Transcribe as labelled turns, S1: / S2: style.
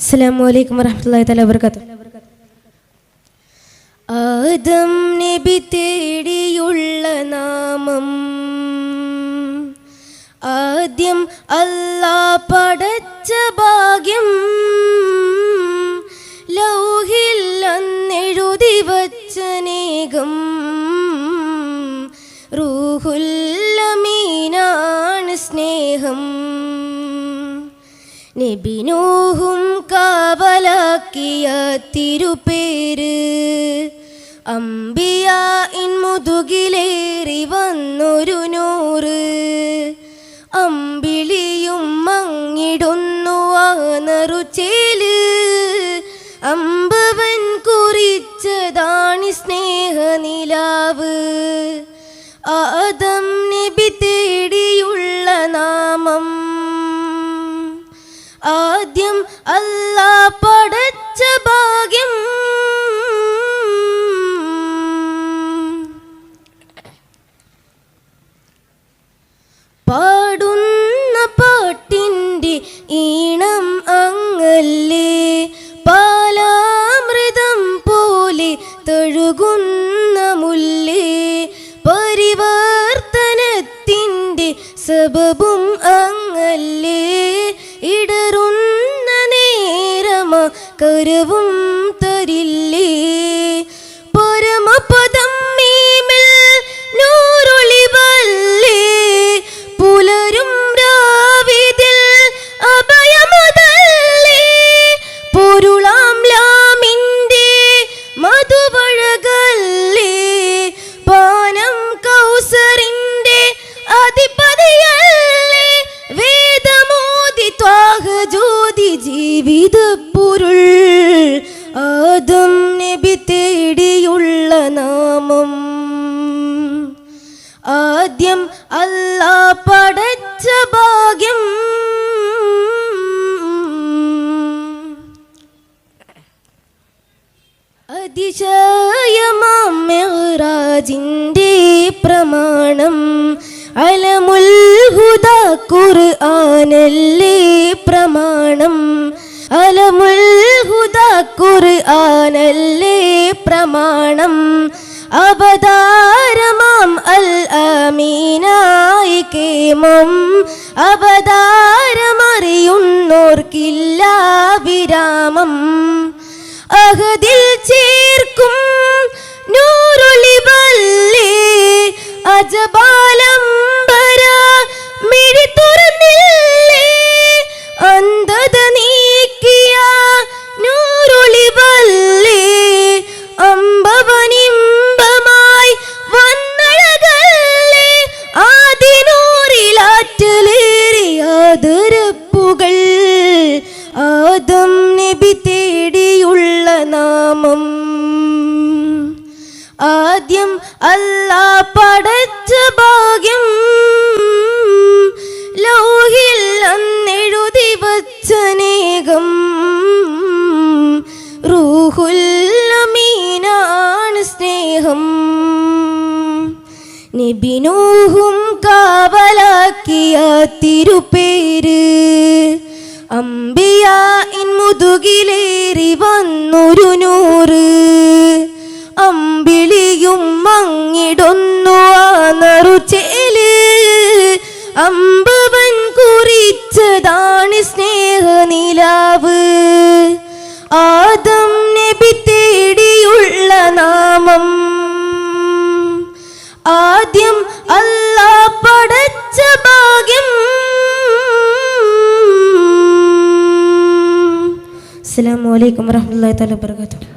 S1: അസ്സലാമു അലൈക്കും വറഹ്മത്തുള്ളാഹി തആല വബറകാതുഹു. ആദം നബി തേടിയുള്ള നാമം ആദ്യം അല്ലാഹ് പടച്ച ഭാഗ്യം ലൗഹിൽ അന്നെഴുതി വച്ചനേകം റൂഹുൽ അമീനാണ് സ്നേഹം. നബി നൂഹും കാവലാക്കിയ തിരുപേര് അംബിയാഇൻ മുതുകിലേറി വന്നൊരു നൂറ്. അമ്പിളിയും മങ്ങിടുന്നു ആ നറുചേല് അമ്പവൻ കുറിച്ചതാണി സ്നേഹനിലാവ്. ആദം നബി തേടിയുള്ള നാമം ആദ്യം അല്ലാഹ് പടച്ച ഭാഗ്യം. പാടുന്ന പാട്ടിൻ്റെ ഈണം അങ്ങല്ലേ പാലാമൃതം പോലെ തഴുകുന്ന മുല്ലേ പരിവർത്തനത്തിൻ്റെ സബബും അങ്ങല്ലേ ഇടറുന്ന നേരമ കരവും തരില്ലേ പരമപദം മീമിൽ നൂറൊളിവല്ലേ പുലരും രാവിതിൽ അഭയമതല്ലേ പൊരുളാം ലാമിൻ്റെ മധുവഴകല്ലേ പാനം കൗസറിൻ്റെ അധിപതിയല്ലേ വേദമോദി ത്വാഹ ജ്യോതി ജീവിത പൊരുൾ. ആദം നബി തേടിയുള്ള നാമം ആദ്യം അല്ലാഹ് പടച്ച ഭാഗ്യം. അതിശയമാം മിഅ്റാജിൻ്റെ പ്രമാണം അലമുൽ ഹുദാ ഖുർആനല്ലേ പ്രമാണം. അലമുൽ ഹുദാ ഖുർആനല്ലേ പ്രമാണം. അവതാരമാം അൽ അമീനായി കേമം അവതാരമറിയുന്നോർക്കില്ല വിരാമം. അഹദിൽ ചേർക്കും നൂറൊളിവല്ലേ അജബാലംബര മിഴി തുറന്നില്ലേ അന്ധത നീക്കിയ നൂറൊളിവല്ലേ അമ്പവനിമ്പമായി വന്നഴകല്ലേ ആദിനൂറിലാറ്റലേറിയ ആദരപ്പുകൾ. ആദം നബി തേടിയുള്ള നാമം ആദ്യം അല്ലാഹ് പടച്ച ഭാഗ്യം ലൗഹിൽ അന്നെഴുതി വച്ചനേകം റൂഹുൽ അമീനാണ് സ്നേഹം. നബി നൂഹും കാവലാക്കിയ തിരുപേര് അംബിയാഇൻ മുതുകിലേറി വന്നൊരു നൂറ്. അമ്പിളിയും മങ്ങിടുന്നു ആ നറുചേല് അമ്പവൻ കുറിച്ചതാണി സ്നേഹനിലാവ്. ആദം നബി തേടിയുള്ള നാമം ആദ്യം അല്ലാഹ് പടച്ച ഭാഗ്യം. അസ്സലാമു അലൈക്കും വറഹ്മത്തുള്ളാഹി തആല വബറകാതുഹു.